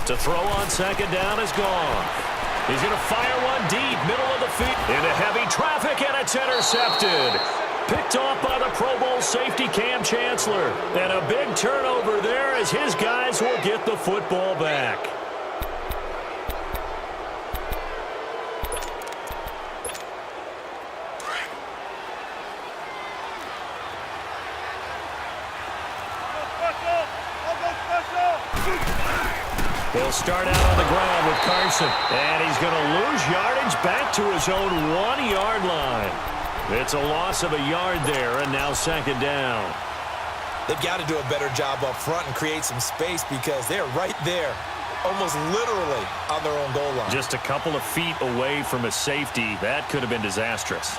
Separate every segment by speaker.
Speaker 1: To throw on second down is gone. He's going to fire one deep, middle of the field. Into heavy traffic, and it's intercepted. Picked off by the Pro Bowl safety Cam Chancellor. And a big turnover there as his guys will get the football back. He'll start out on the ground with Carson. And he's going to lose yardage back to his own 1-yard line. It's a loss of a yard there, and now second down.
Speaker 2: They've got to do a better job up front and create some space because they're right there, almost literally on their own goal line.
Speaker 1: Just a couple of feet away from a safety. That could have been disastrous.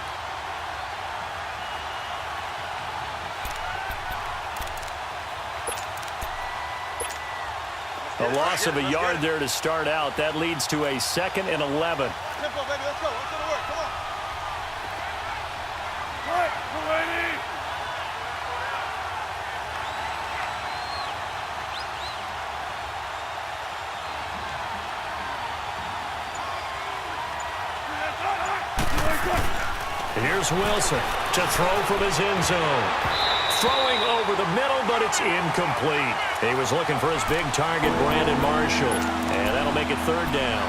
Speaker 1: A loss of a yard there to start out. That leads to a 2nd and 11.
Speaker 3: Tempo, baby. Let's go. Let's go to work. Come on. Right. We're waiting.
Speaker 1: Here's Wilson to throw from his end zone. Throwing over the middle, but it's incomplete. He was looking for his big target, Brandon Marshall, and that'll make it third down.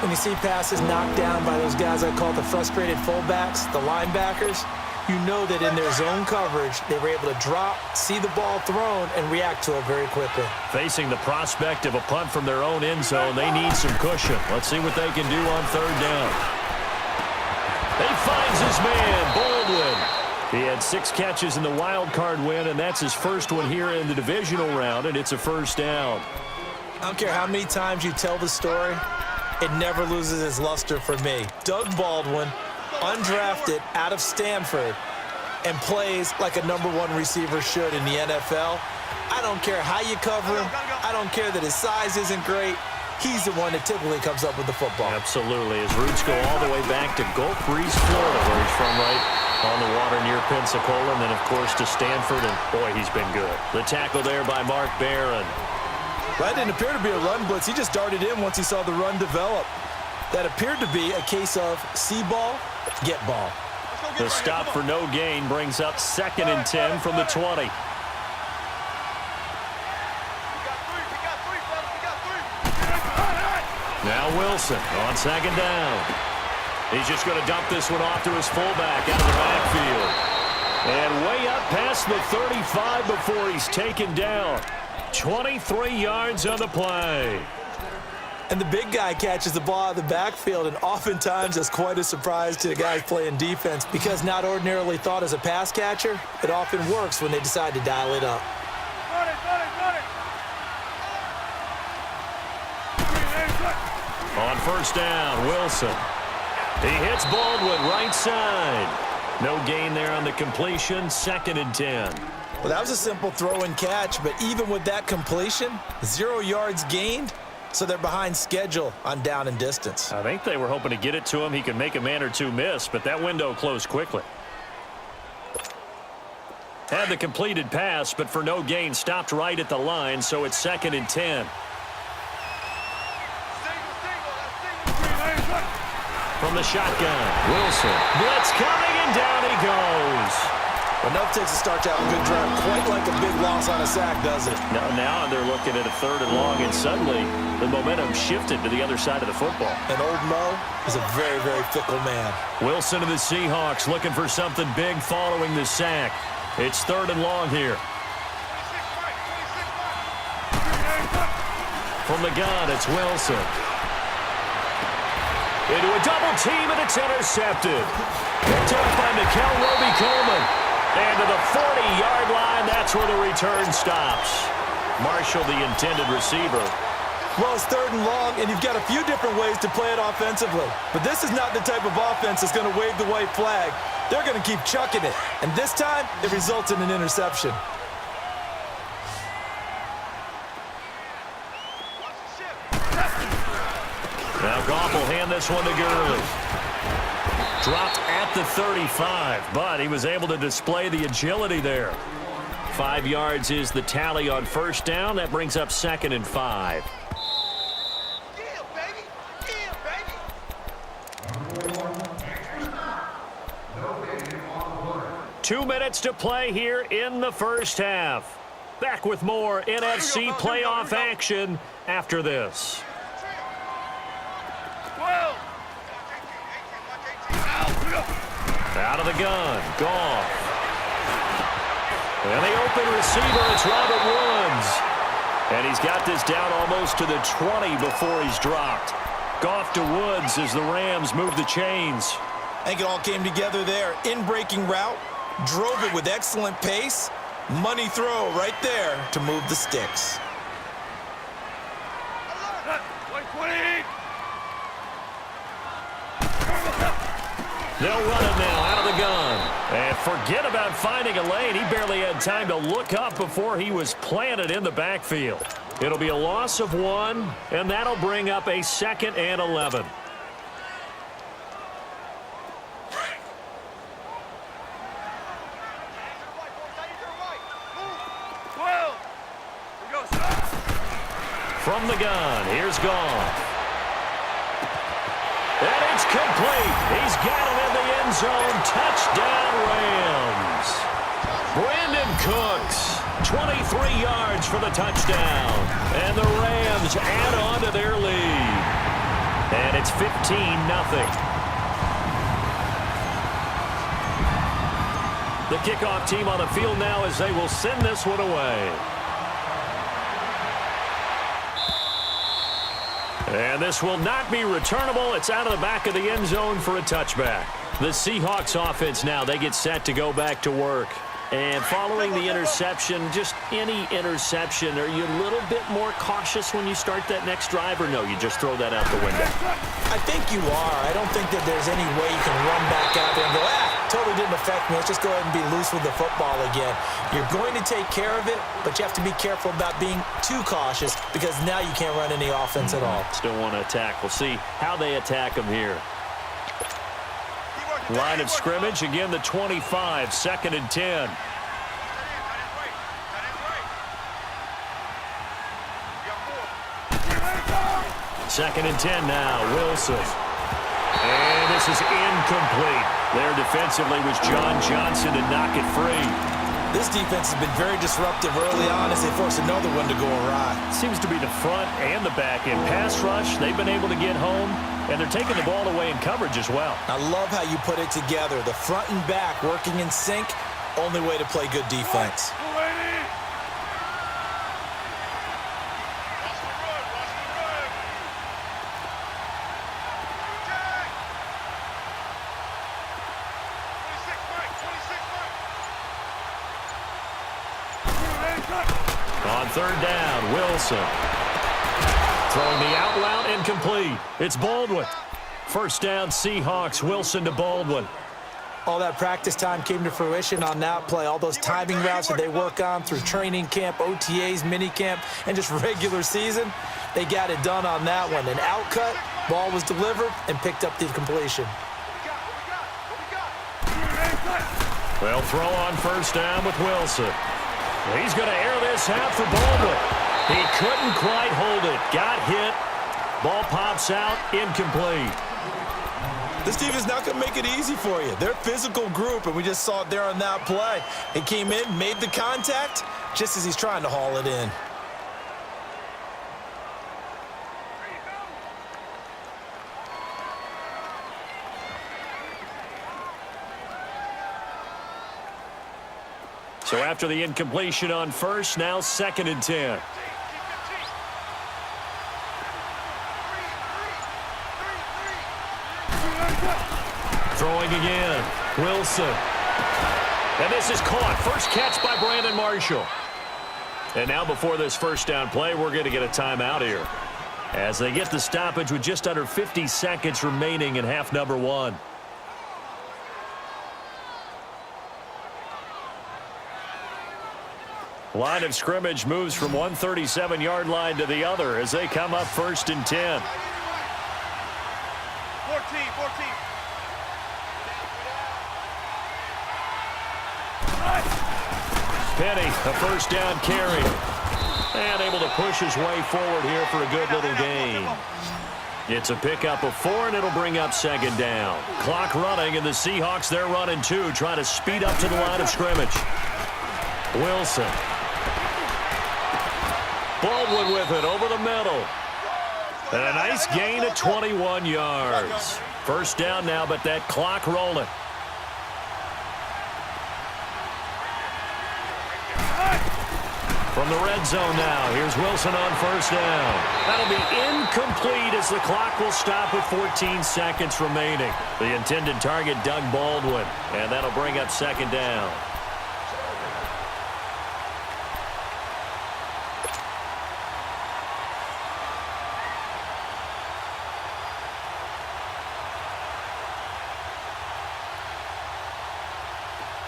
Speaker 4: When you see passes knocked down by those guys I call the frustrated fullbacks, the linebackers, you know that in their zone coverage, they were able to drop, see the ball thrown, and react to it very quickly.
Speaker 1: Facing the prospect of a punt from their own end zone, they need some cushion. Let's see what they can do on third down. He finds his man, Baldwin. He had 6 catches in the wild card win, and that's his first one here in the divisional round, and it's a first down.
Speaker 4: I don't care how many times you tell the story, it never loses its luster for me. Doug Baldwin, undrafted out of Stanford, and plays like a #1 receiver should in the NFL. I don't care how you cover him. I don't care that his size isn't great. He's the one that typically comes up with the football.
Speaker 1: Absolutely. His roots go all the way back to Gulf Breeze, Florida, where he's from, right on the water near Pensacola, and then, of course, to Stanford, and, boy, he's been good. The tackle there by Mark Barron.
Speaker 4: That didn't appear to be a run blitz. He just darted in once he saw the run develop. That appeared to be a case of see ball, get ball.
Speaker 1: The stop for no gain brings up 2nd and 10 from the 20. Now Wilson on second down. He's just going to dump this one off to his fullback out of the backfield. And way up past the 35 before he's taken down. 23 yards on the play.
Speaker 4: And the big guy catches the ball out of the backfield, and oftentimes that's quite a surprise to the guys playing defense because not ordinarily thought as a pass catcher, it often works when they decide to dial it up.
Speaker 1: On first down, Wilson. He hits Baldwin right side. No gain there on the completion, 2nd and 10.
Speaker 4: Well, that was a simple throw and catch, but even with that completion, 0 yards gained, so they're behind schedule on down and distance.
Speaker 1: I think they were hoping to get it to him. He could make a man or two miss, but that window closed quickly. Had the completed pass, but for no gain, stopped right at the line, so it's 2nd and 10. From the shotgun, Wilson. Blitz coming, and down he goes.
Speaker 4: Enough takes to start out a good drive, quite like a big loss on a sack, does it?
Speaker 1: Now they're looking at a 3rd and long, and suddenly the momentum shifted to the other side of the football.
Speaker 4: And old Mo is a very, very fickle man.
Speaker 1: Wilson of the Seahawks looking for something big following the sack. It's 3rd and long here. From the gun, it's Wilson. Into a double team, and it's intercepted. Picked up by Mikel Roby-Coleman. And to the 40-yard line, that's where the return stops. Marshall, the intended receiver.
Speaker 4: Well, it's 3rd and long, and you've got a few different ways to play it offensively. But this is not the type of offense that's going to wave the white flag. They're going to keep chucking it. And this time, it results in an interception.
Speaker 1: Now Goff will hand this one to Gurley. Dropped at the 35, but he was able to display the agility there. 5 yards is the tally on first down. That brings up 2nd and 5.
Speaker 3: Yeah, baby. Yeah, baby.
Speaker 1: 2 minutes to play here in the first half. Back with more NFC playoff action after this.
Speaker 3: 12.
Speaker 1: Out of the gun, Goff. And the open receiver, it's Robert Woods. And he's got this down almost to the 20 before he's dropped. Goff to Woods as the Rams move the chains.
Speaker 4: I think it all came together there. In-breaking route, drove it with excellent pace. Money throw right there to move the sticks.
Speaker 3: 120.
Speaker 1: They'll run it now out of the gun. And forget about finding a lane. He barely had time to look up before he was planted in the backfield. It'll be a loss of 1, and that'll bring up a 2nd and 11. From the gun, here's Goff. And it's complete. He's got it in the end zone. Touchdown, Rams. Brandon Cooks, 23 yards for the touchdown. And the Rams add on to their lead. And it's 15-0. The kickoff team on the field now as they will send this one away. And this will not be returnable. It's out of the back of the end zone for a touchback. The Seahawks offense now, they get set to go back to work. And following the interception, just any interception, are you a little bit more cautious when you start that next drive, or no, you just throw that out the window?
Speaker 4: I think you are. I don't think that there's any way you can run back out there and go, totally didn't affect me. Let's just go ahead and be loose with the football again. You're going to take care of it, but you have to be careful about being too cautious because now you can't run any offense at all.
Speaker 1: Still want to attack. We'll see how they attack them here. Line of scrimmage, again, the 25, 2nd and 10. Second and 10 now, Wilson. And this is incomplete. There defensively was John Johnson to knock it free.
Speaker 4: This defense has been very disruptive early on as they force another one to go awry.
Speaker 1: Seems to be the front and the back end. Pass rush, they've been able to get home, and they're taking the ball away in coverage as well.
Speaker 4: I love how you put it together. The front and back working in sync, only way to play good defense.
Speaker 1: On third down, Wilson. Throwing the out route incomplete. It's Baldwin. First down, Seahawks. Wilson to Baldwin.
Speaker 4: All that practice time came to fruition on that play. All those timing routes that they work on through training camp, OTAs, minicamp, and just regular season, they got it done on that one. An out cut, ball was delivered, and picked up the completion.
Speaker 1: Well, throw on first down with Wilson. He's going to air this out for Baldwin. He couldn't quite hold it. Got hit. Ball pops out. Incomplete.
Speaker 4: This team is not going to make it easy for you. They're a physical group, and we just saw it there on that play. He came in, made the contact, just as he's trying to haul it in.
Speaker 1: So after the incompletion on first, now 2nd and 10. Throwing again. Wilson. And this is caught. First catch by Brandon Marshall. And now before this first down play, we're going to get a timeout here, as they get the stoppage with just under 50 seconds remaining in half number 1. Line of scrimmage moves from one 37-yard line to the other as they come up 1st and 10.
Speaker 3: 14.
Speaker 1: Penny, a first down carry. And able to push his way forward here for a good little gain. It's a pickup of 4, and it'll bring up second down. Clock running, and the Seahawks, they're running 2, trying to speed up to the line of scrimmage. Wilson. Baldwin with it over the middle. And a nice gain of 21 yards. First down now, but that clock rolling. From the red zone now, here's Wilson on first down. That'll be incomplete as the clock will stop with 14 seconds remaining. The intended target, Doug Baldwin, and that'll bring up second down.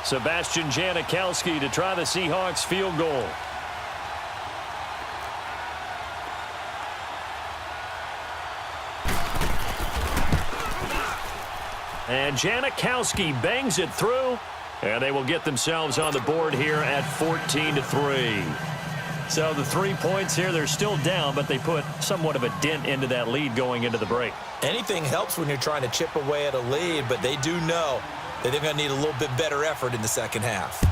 Speaker 1: Sebastian Janikowski to try the Seahawks field goal. And Janikowski bangs it through, and they will get themselves on the board here at 14-3. So the 3 points here, they're still down, but they put somewhat of a dent into that lead going into the break.
Speaker 4: Anything helps when you're trying to chip away at a lead, but they do know that they're going to need a little bit better effort in the second half.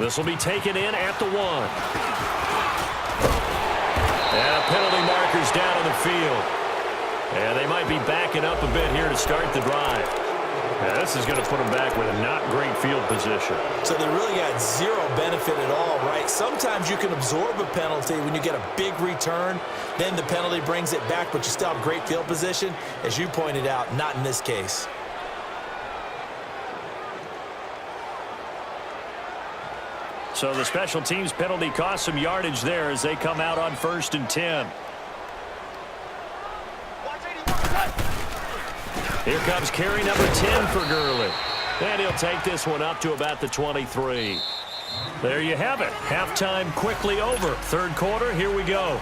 Speaker 1: This will be taken in at the 1. And penalty markers down on the field. And they might be backing up a bit here to start the drive. Yeah, this is going to put them back with a not great field position.
Speaker 4: So they really got zero benefit at all, right? Sometimes you can absorb a penalty when you get a big return. Then the penalty brings it back, but you still have great field position. As you pointed out, not in this case.
Speaker 1: So the special teams penalty cost some yardage there as they come out on 1st and 10. Here comes carry number 10 for Gurley. And he'll take this one up to about the 23. There you have it. Halftime quickly over. Third quarter, here we go.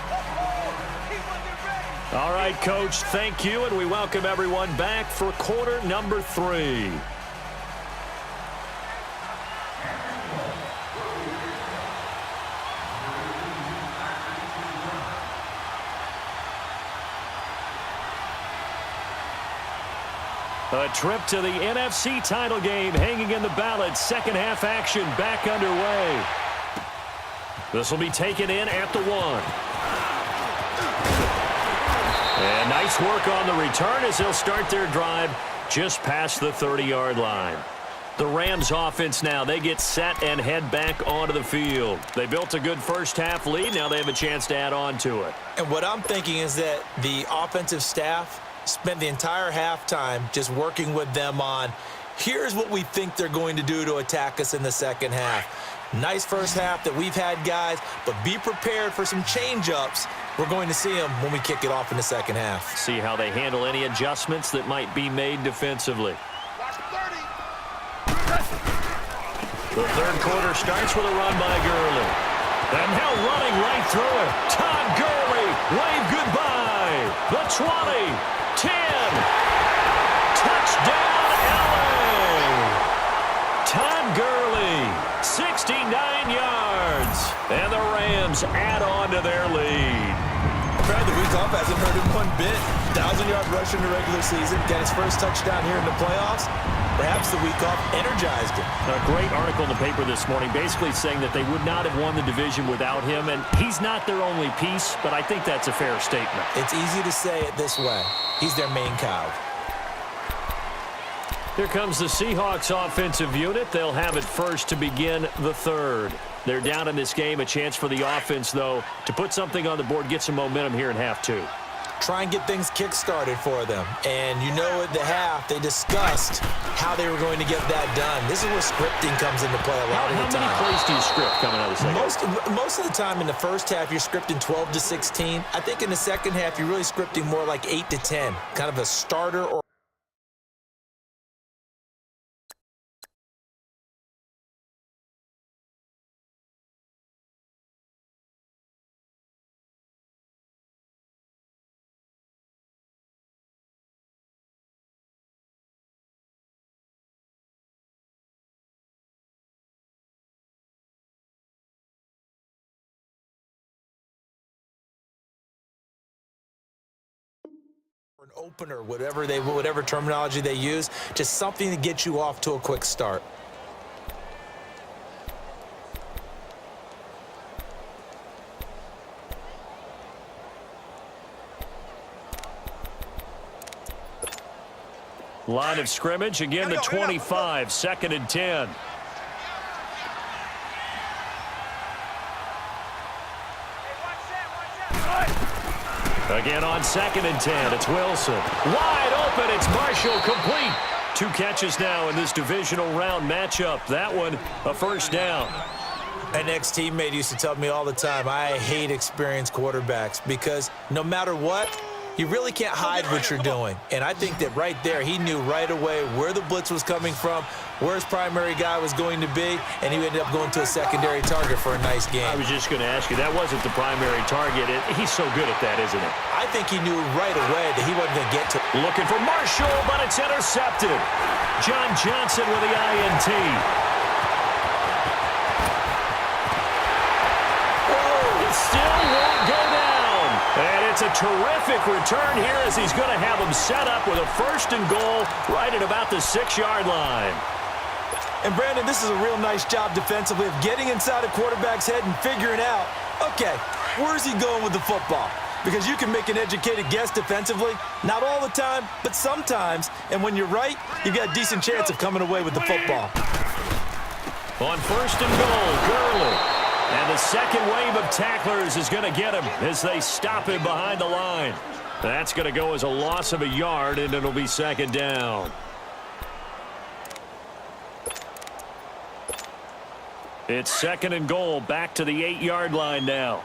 Speaker 1: All right, Coach, thank you, and we welcome everyone back for quarter number 3. A trip to the NFC title game hanging in the balance. Second half action back underway. This will be taken in at the 1. And nice work on the return as they'll start their drive just past the 30-yard line. The Rams offense now, they get set and head back onto the field. They built a good first half lead. Now they have a chance to add on to it.
Speaker 4: And what I'm thinking is that the offensive staff spent the entire halftime just working with them on, here's what we think they're going to do to attack us in the second half. Nice first half that we've had, guys, but be prepared for some change-ups. We're going to see them when we kick it off in the second half.
Speaker 1: See how they handle any adjustments that might be made defensively. The third quarter starts with a run by Gurley. And now running right through it. Todd Gurley, wave goodbye. The 20. 10. Touchdown, LA. Todd Gurley, 69 yards. And the Rams add on to their lead.
Speaker 4: Brad, the week off hasn't hurt him one bit. 1,000-yard rush in the regular season. Got his first touchdown here in the playoffs. Perhaps the week off energized him.
Speaker 1: A great article in the paper this morning basically saying that they would not have won the division without him. And he's not their only piece, but I think that's a fair statement.
Speaker 4: It's easy to say it this way. He's their main cow.
Speaker 1: Here comes the Seahawks offensive unit. They'll have it first to begin the third. They're down in this game. A chance for the offense, though, to put something on the board, get some momentum here in half 2.
Speaker 4: Try and get things kick-started for them. And you know at the half, they discussed how they were going to get that done. This is where scripting comes into play a lot of the time.
Speaker 1: How many plays do you script coming out of the second?
Speaker 4: Most of the time in the first half, you're scripting 12 to 16. I think in the second half, you're really scripting more like 8 to 10, kind of a starter or An opener, whatever terminology they use, just something to get you off to a quick start.
Speaker 1: Line of scrimmage, again the 25, 2nd and 10. Again on 2nd and 10, it's Wilson. Wide open, it's Marshall, complete. 2 catches now in this divisional round matchup. That one, a first down.
Speaker 4: An ex-teammate used to tell me all the time, I hate experienced quarterbacks because no matter what, you really can't hide what you're doing. And I think that right there, he knew right away where the blitz was coming from, where his primary guy was going to be, and he ended up going to a secondary target for a nice game.
Speaker 1: I was just going to ask you, that wasn't the primary target. He's so good at that, isn't he?
Speaker 4: I think he knew right away that he wasn't going to get to.
Speaker 1: Looking for Marshall, but it's intercepted. John Johnson with the INT. It still won't go down. And it's a terrific return here as he's going to have him set up with a 1st and goal right at about the 6-yard line.
Speaker 4: And, Brandon, this is a real nice job defensively of getting inside a quarterback's head and figuring out, okay, where's he going with the football? Because you can make an educated guess defensively, not all the time, but sometimes. And when you're right, you've got a decent chance of coming away with the football.
Speaker 1: On 1st and goal, Gurley. And the second wave of tacklers is going to get him as they stop him behind the line. That's going to go as a loss of a yard, and it'll be 2nd down. It's 2nd and goal, back to the 8-yard line now.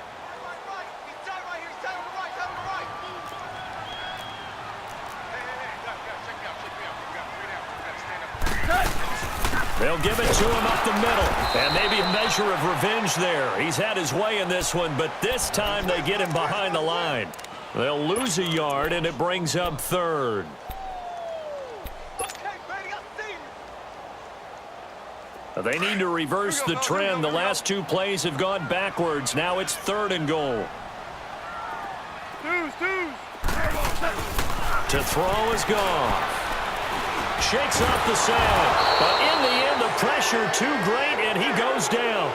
Speaker 1: They'll give it to him up the middle. And maybe a measure of revenge there. He's had his way in this one, but this time they get him behind the line. They'll lose a yard, and it brings up 3rd. They need to reverse the trend. The last 2 plays have gone backwards. Now it's 3rd and goal. To throw is gone. Shakes off the sand, but in the end, the pressure too great, and he goes down.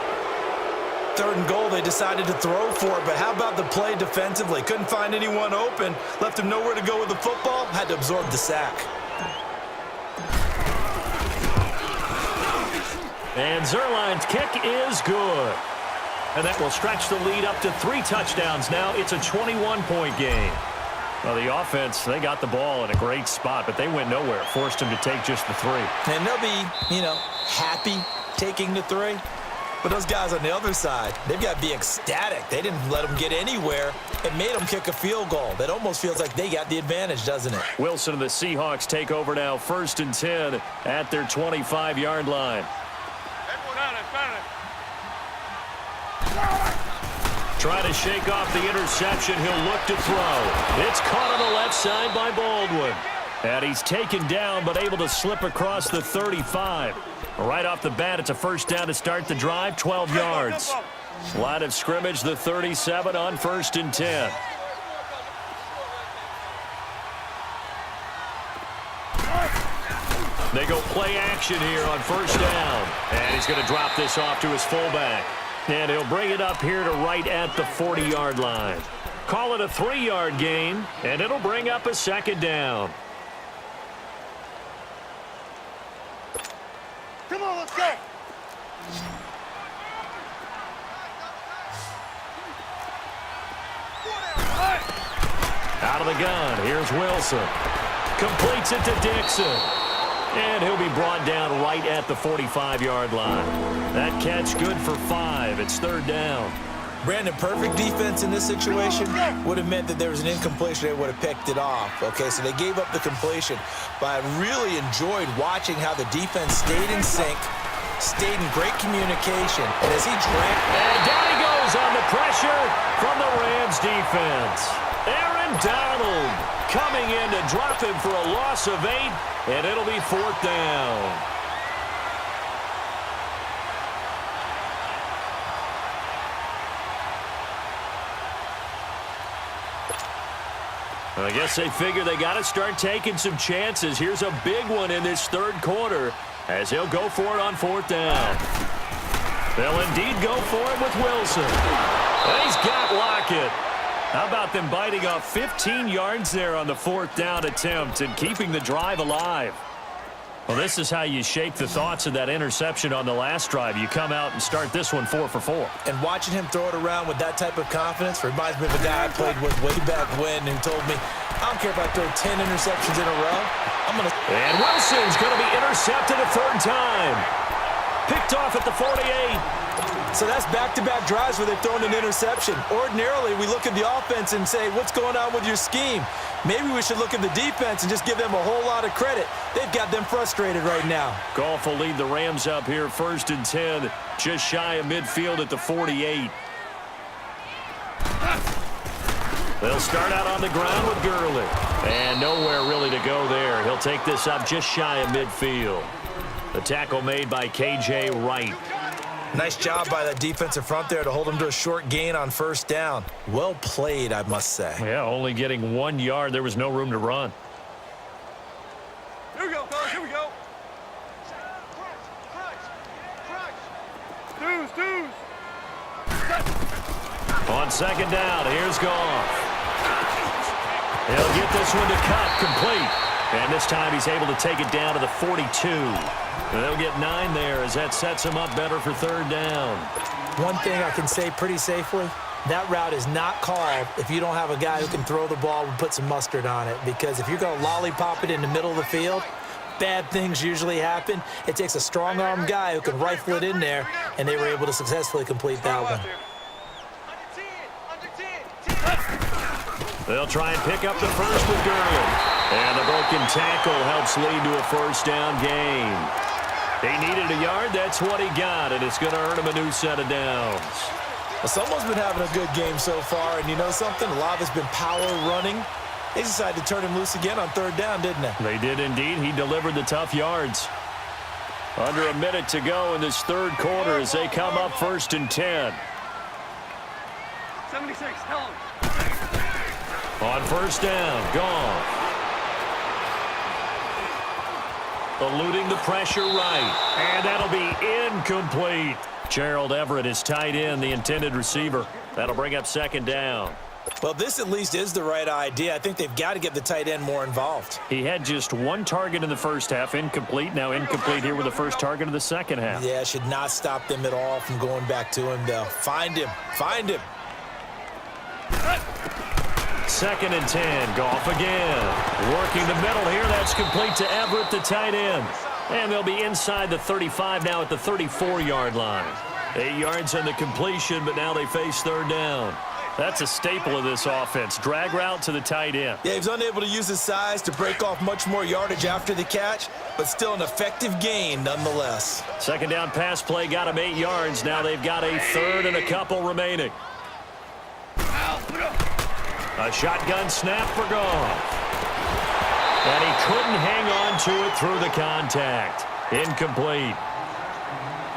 Speaker 4: 3rd and goal, they decided to throw for it, but how about the play defensively? Couldn't find anyone open, left him nowhere to go with the football, had to absorb the sack.
Speaker 1: And Zerline's kick is good. And that will stretch the lead up to 3 touchdowns now. It's a 21-point game. Well, the offense, they got the ball in a great spot, but they went nowhere. Forced him to take just the 3.
Speaker 4: And they'll be, happy taking the 3. But those guys on the other side, they've got to be ecstatic. They didn't let them get anywhere. It made them kick a field goal. That almost feels like they got the advantage, doesn't it?
Speaker 1: Wilson and the Seahawks take over now, 1st and 10 at their 25-yard line. Try to shake off the interception. He'll look to throw. It's caught on the left side by Baldwin. And he's taken down, but able to slip across the 35. Right off the bat, it's a 1st down to start the drive, 12 yards. Line of scrimmage, the 37 on 1st and 10. They go play action here on 1st down. And he's going to drop this off to his fullback. And he'll bring it up here to right at the 40-yard line. Call it a 3-yard gain, and it'll bring up a 2nd down.
Speaker 3: Come on, let's go.
Speaker 1: Out of the gun, here's Wilson. Completes it to Dixon. And he'll be brought down right at the 45-yard line. That catch good for 5. It's 3rd down.
Speaker 4: Brandon, perfect defense in this situation would have meant that there was an incompletion. They would have picked it off. Okay, so they gave up the completion. But I really enjoyed watching how the defense stayed in sync, stayed in great communication. And as he drank...
Speaker 1: And down he goes on the pressure from the Rams defense. Aaron Donald coming in to drop him for a loss of 8, and it'll be 4th down. I guess they figure they got to start taking some chances. Here's a big one in this third quarter as he'll go for it on fourth down. They'll indeed go for it with Wilson. And he's got Lockett. How about them biting off 15 yards there on the fourth down attempt and keeping the drive alive? Well, this is how you shake the thoughts of that interception on the last drive. You come out and start this one 4 for 4.
Speaker 4: And watching him throw it around with that type of confidence reminds me of a guy I played with way back when who told me, I don't care if I throw 10 interceptions in a row.
Speaker 1: And Wilson's going to be intercepted a third time. Picked off at the 48.
Speaker 4: So that's back-to-back drives where they've thrown an interception. Ordinarily, we look at the offense and say, what's going on with your scheme? Maybe we should look at the defense and just give them a whole lot of credit. They've got them frustrated right now.
Speaker 1: Goff will lead the Rams up here first and 10, just shy of midfield at the 48. They'll start out on the ground with Gurley. And nowhere really to go there. He'll take this up just shy of midfield. The tackle made by K.J. Wright.
Speaker 4: Nice job by that defensive front there to hold him to a short gain on first down. Well played, I must say.
Speaker 1: Yeah, only getting 1 yard. There was no room to run.
Speaker 3: Here we go, fellas. Here we go. Deuce.
Speaker 1: On second down, here's Goff. He'll get this one to cut complete. And this time he's able to take it down to the 42. And they'll get 9 there as that sets him up better for third down.
Speaker 4: One thing I can say pretty safely, that route is not called if you don't have a guy who can throw the ball and put some mustard on it. Because if you're going to lollipop it in the middle of the field, bad things usually happen. It takes a strong-arm guy who can rifle it in there, and they were able to successfully complete that one.
Speaker 1: They'll try and pick up the first with Gurley. And the broken tackle helps lead to a first down gain. He needed a yard. That's what he got, and it's going to earn him a new set of downs.
Speaker 4: Well, someone's been having a good game so far, and you know something? A lot of it's been power running. They decided to turn him loose again on third down, didn't they?
Speaker 1: They did indeed. He delivered the tough yards. Under a minute to go in this third quarter as they come up first and 10.
Speaker 3: 76, tell him.
Speaker 1: On first down, Goff. Eluding the pressure right. And that'll be incomplete. Gerald Everett is tight end, the intended receiver. That'll bring up second down.
Speaker 4: Well, this at least is the right idea. I think they've got to get the tight end more involved.
Speaker 1: He had just 1 target in the first half, incomplete. Now incomplete here with the first target of the second half.
Speaker 4: Yeah, should not stop them at all from going back to him, though. Find him. Find him.
Speaker 1: Second and 10, Goff again. Working the middle here, that's complete to Everett, the tight end. And they'll be inside the 35 now at the 34-yard line. 8 yards on the completion, but now they face third down. That's a staple of this offense. Drag route to the tight end.
Speaker 4: Yeah, he was unable to use his size to break off much more yardage after the catch, but still an effective gain nonetheless.
Speaker 1: Second down pass play got him 8 yards. Now they've got a third and a couple remaining. A shotgun snap for Goff. And he couldn't hang on to it through the contact. Incomplete.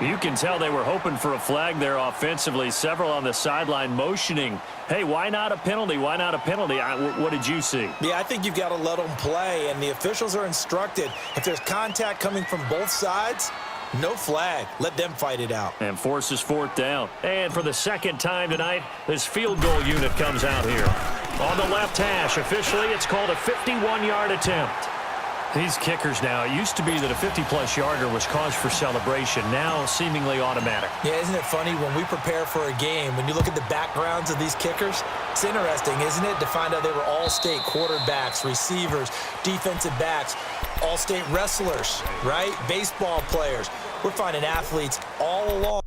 Speaker 1: You can tell they were hoping for a flag there offensively. Several on the sideline motioning, hey, why not a penalty? Why not a penalty? What did you see?
Speaker 4: Yeah, I think you've got to let them play, and the officials are instructed. If there's contact coming from both sides, no flag. Let them fight it out.
Speaker 1: And forces fourth down. And for the second time tonight, this field goal unit comes out here. On the left hash, officially, it's called a 51-yard attempt. These kickers now, it used to be that a 50-plus yarder was cause for celebration, now seemingly automatic.
Speaker 4: Yeah, isn't it funny when we prepare for a game, when you look at the backgrounds of these kickers, it's interesting, isn't it, to find out they were all-state quarterbacks, receivers, defensive backs, all-state wrestlers, right? Baseball players. We're finding athletes all along.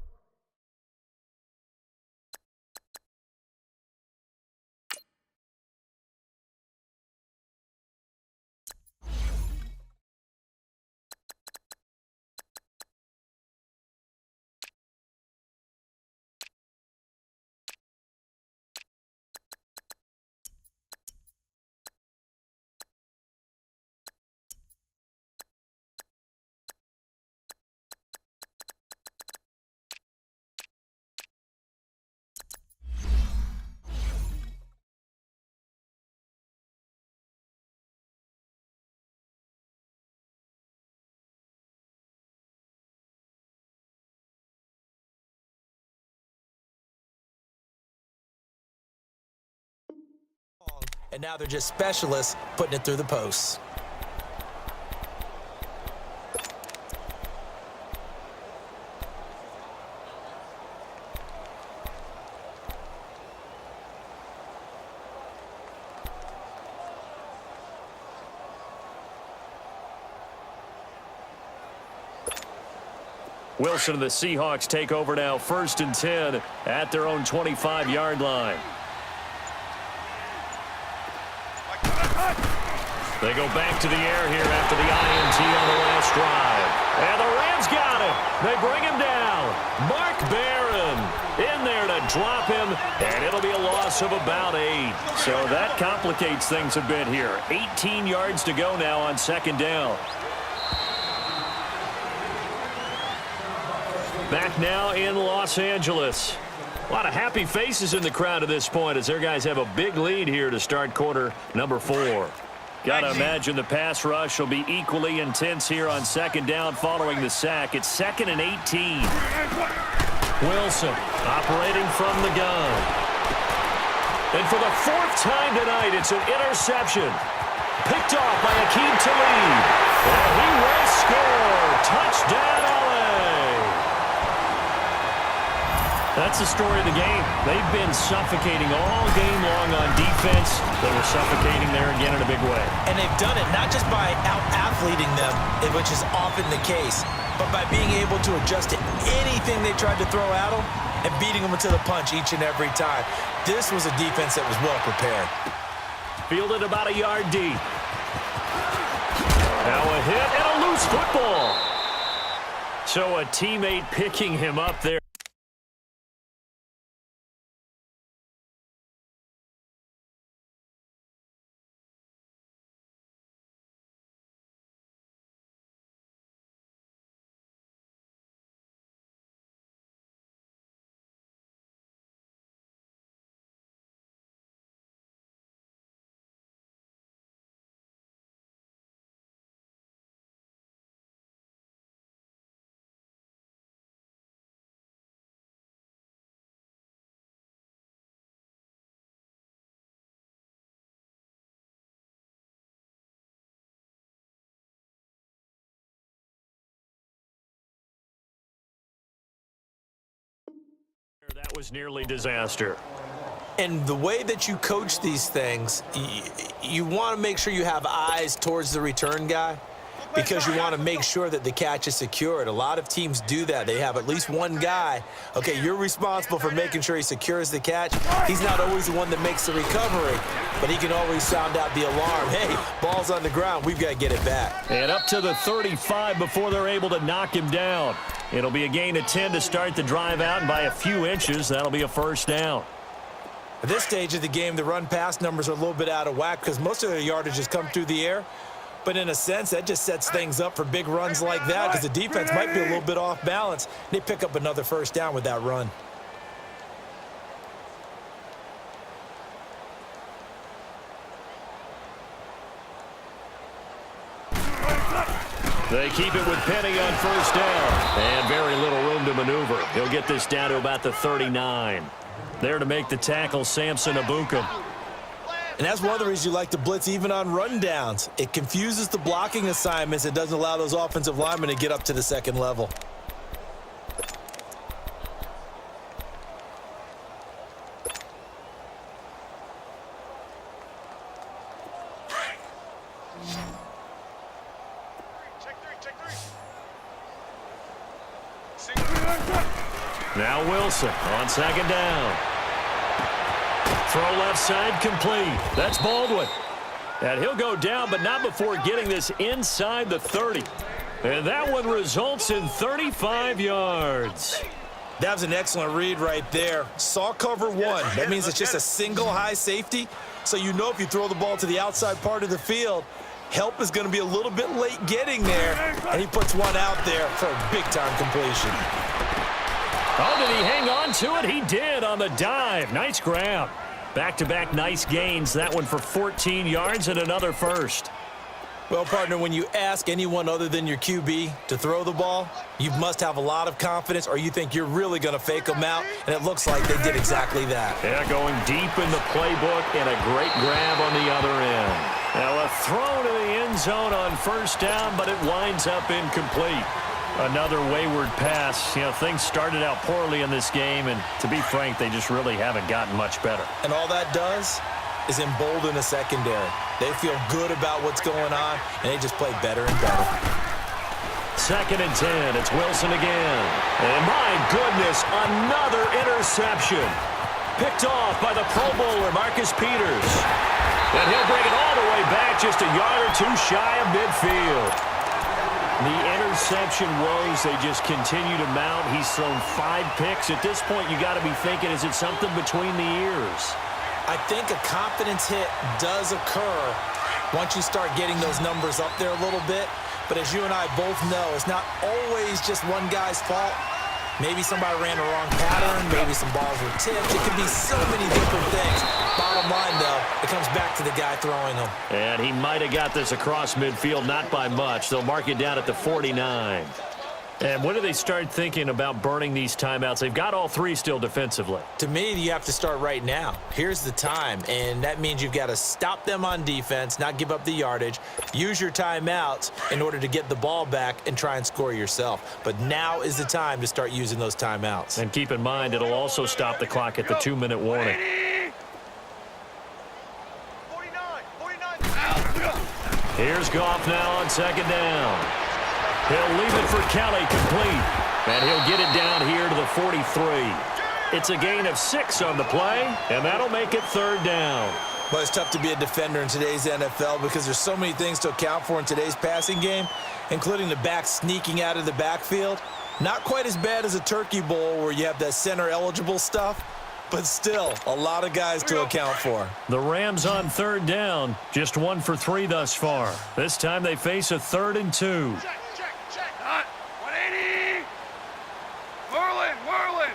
Speaker 4: And now they're just specialists putting it through the posts.
Speaker 1: Wilson and the Seahawks take over now, 1st and 10 at their own 25-yard line. They go back to the air here after the INT on the last drive. And the Rams got him. They bring him down. Mark Barron in there to drop him, and it'll be a loss of about 8. So that complicates things a bit here. 18 yards to go now on 2nd down. Back now in Los Angeles. A lot of happy faces in the crowd at this point as their guys have a big lead here to start quarter number 4. Got to imagine the pass rush will be equally intense here on 2nd down following the sack. It's 2nd and 18. Wilson operating from the gun. And for the 4th time tonight, it's an interception. Picked off by Akeem Talib. And he will score. Touchdown, LA. That's the story of the game. They've been suffocating all game long on defense. They were suffocating there again in a big way.
Speaker 4: And they've done it not just by out-athleting them, which is often the case, but by being able to adjust to anything they tried to throw at them and beating them to the punch each and every time. This was a defense that was well prepared.
Speaker 1: Fielded about a yard deep. Now a hit and a loose football. So a teammate picking him up there. That was nearly disaster.
Speaker 4: And the way that you coach these things, you want to make sure you have eyes towards the return guy because you want to make sure that the catch is secured. A lot of teams do that. They have at least one guy. Okay, you're responsible for making sure he secures the catch. He's not always the one that makes the recovery, but he can always sound out the alarm. Hey, ball's on the ground. We've got to get it back.
Speaker 1: And up to the 35 before they're able to knock him down. It'll be a gain of 10 to start the drive out, and by a few inches, that'll be a 1st down.
Speaker 4: At this stage of the game, the run-pass numbers are a little bit out of whack because most of their yardage has come through the air. But in a sense, that just sets things up for big runs like that because the defense might be a little bit off balance. They pick up another 1st down with that run.
Speaker 1: They keep it with Penny on 1st down. And very little room to maneuver. He'll get this down to about the 39. There to make the tackle, Samson Abukum.
Speaker 4: And that's one of the reasons you like to blitz even on rundowns. It confuses the blocking assignments. It doesn't allow those offensive linemen to get up to the 2nd level.
Speaker 1: Now Wilson on 2nd down. Throw left side complete. That's Baldwin. And he'll go down, but not before getting this inside the 30. And that one results in 35 yards.
Speaker 4: That was an excellent read right there. Saw cover 1. That means it's just a single high safety. So you know if you throw the ball to the outside part of the field, help is going to be a little bit late getting there. And he puts one out there for a big-time completion.
Speaker 1: Oh, did he hang on to it? He did on the dive. Nice grab. Back-to-back nice gains. That one for 14 yards and another 1st.
Speaker 4: Well, partner, when you ask anyone other than your QB to throw the ball, you must have a lot of confidence or you think you're really going to fake them out, and it looks like they did exactly that.
Speaker 1: Yeah, going deep in the playbook and a great grab on the other end. Now a throw to the end zone on first down, but it winds up incomplete. Another wayward pass. You know, things started out poorly in this game, and to be frank, they just really haven't gotten much better.
Speaker 4: And all that does is embolden a secondary. They feel good about what's going on, and they just play better and better.
Speaker 1: 2nd and 10. It's Wilson again. And my goodness, another interception. Picked off by the Pro Bowler, Marcus Peters. And he'll bring it all the way back, just a yard or two shy of midfield. The interception woes, they just continue to mount. He's thrown 5 picks. At this point, you got to be thinking, is it something between the ears?
Speaker 4: I think a confidence hit does occur once you start getting those numbers up there a little bit. But as you and I both know, it's not always just one guy's fault. Maybe somebody ran the wrong pattern. Maybe some balls were tipped. It could be so many different things. Bottom line, though, it comes back to the guy throwing them.
Speaker 1: And he might have got this across midfield, not by much. They'll mark it down at the 49. And when do they start thinking about burning these timeouts? They've got all 3 still defensively.
Speaker 4: To me, you have to start right now. Here's the time, and that means you've got to stop them on defense, not give up the yardage, use your timeouts in order to get the ball back and try and score yourself. But now is the time to start using those timeouts.
Speaker 1: And keep in mind, it'll also stop the clock at the 2-minute warning.
Speaker 3: 49.
Speaker 1: Here's Goff now on 2nd down. He'll leave it for Kelly, complete. And he'll get it down here to the 43. It's a gain of 6 on the play, and that'll make it 3rd down.
Speaker 4: But it's tough to be a defender in today's NFL because there's so many things to account for in today's passing game, including the back sneaking out of the backfield. Not quite as bad as a turkey bowl where you have that center-eligible stuff, but still a lot of guys to account for.
Speaker 1: The Rams on 3rd down, just 1 for 3 thus far. This time they face a 3rd and 2.
Speaker 3: Check. Hot. 180. Whirling.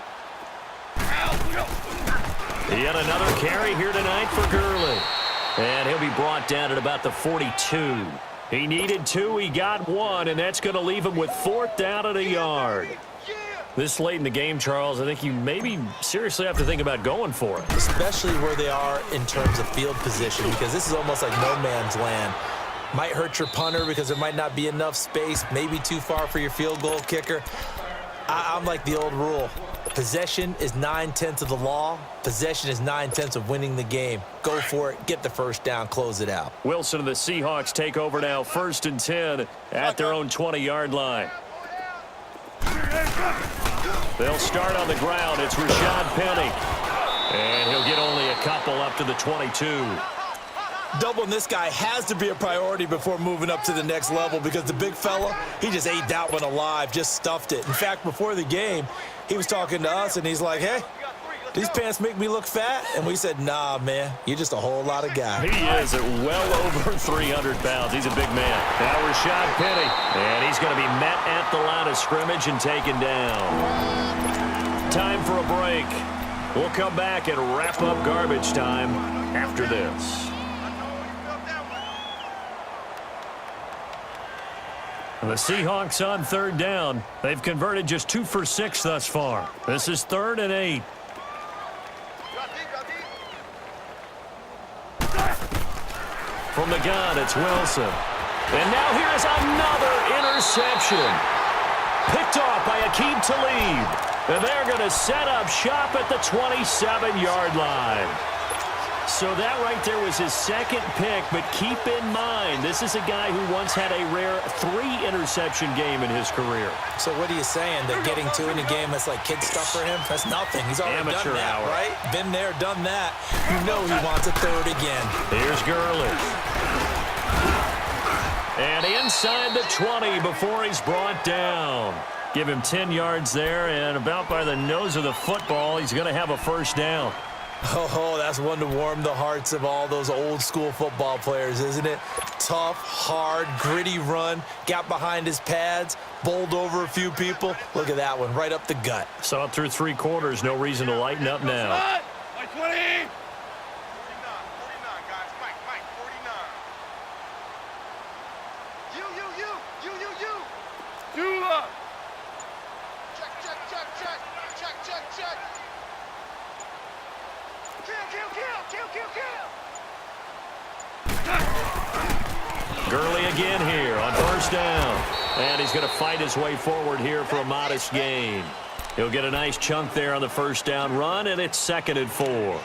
Speaker 1: Yet another carry here tonight for Gurley. And he'll be brought down at about the 42. He needed 2, he got 1, and that's going to leave him with 4th down at a yard. This late in the game, Charles, I think you maybe seriously have to think about going for it.
Speaker 4: Especially where they are in terms of field position, because this is almost like no man's land. Might hurt your punter because there might not be enough space, maybe too far for your field goal kicker. I'm like the old rule. Possession is 9/10 of the law. Possession is 9/10 of winning the game. Go for it, get the first down, close it out.
Speaker 1: Wilson and the Seahawks take over now, 1st and 10 at their own 20-yard line. They'll start on the ground. It's Rashad Penny. And he'll get only a couple up to the 22.
Speaker 4: Doubling this guy has to be a priority before moving up to the next level because the big fella, he just ate that one alive, just stuffed it. In fact, before the game, he was talking to us, and he's like, hey, these pants make me look fat? And we said, nah, man, you're just a whole lot of guy.
Speaker 1: He is at well over 300 pounds. He's a big man. Now Rashad Penny, and he's going to be met at the line of scrimmage and taken down. Time for a break. We'll come back and wrap up garbage time after this. The Seahawks on 3rd down. They've converted just 2 for 6 thus far. This is 3rd and 8. From the gun, it's Wilson. And now here's another interception. Picked off by Aqib Talib. And they're going to set up shop at the 27-yard line. So that right there was his 2nd pick, but keep in mind, this is a guy who once had a rare 3-interception game in his career.
Speaker 4: So what are you saying? That getting 2 in a game, that's like kid stuff for him? That's nothing. He's already
Speaker 1: Amateur
Speaker 4: done that,
Speaker 1: hour.
Speaker 4: right? Been there, done that. You know he wants a 3rd again.
Speaker 1: Here's Gurley. And inside the 20 before he's brought down. Give him 10 yards there, and about by the nose of the football, he's going to have a 1st down.
Speaker 4: Oh, that's one to warm the hearts of all those old school football players, isn't it? Tough, hard, gritty run, got behind his pads, bowled over a few people. Look at that one, right up the gut.
Speaker 1: Saw it through 3 quarters, no reason to lighten up now.
Speaker 3: 20. 49,
Speaker 2: guys. Mike, 49.
Speaker 1: Gurley again here on first down. And he's going to fight his way forward here for a modest gain. He'll get a nice chunk there on the first down run, and it's 2nd and 4.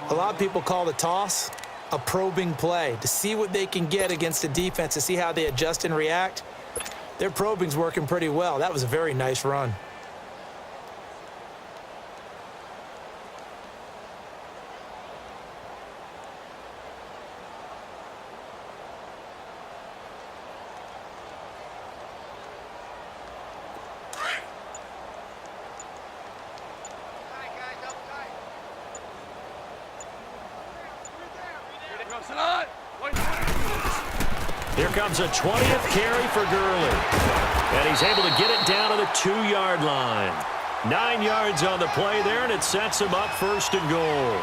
Speaker 4: A lot of people call the toss a probing play to see what they can get against the defense, to see how they adjust and react. Their probing's working pretty well. That was a very nice run.
Speaker 1: Here comes a 20th carry for Gurley. And he's able to get it down to the 2-yard line. 9 yards on the play there, and it sets him up 1st and goal.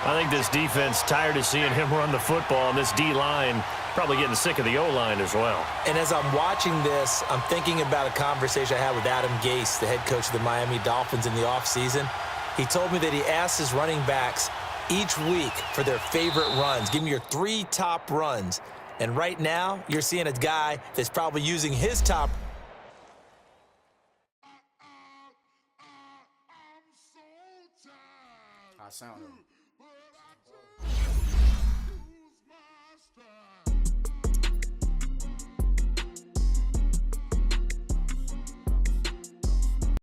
Speaker 1: I think this defense tired of seeing him run the football, and this D-line probably getting sick of the O-line as well.
Speaker 4: And as I'm watching this, I'm thinking about a conversation I had with Adam Gase, the head coach of the Miami Dolphins, in the offseason. He told me that he asked his running backs each week for their favorite runs. Give me your 3 top runs. And right now, you're seeing a guy that's probably using his top.
Speaker 5: I sound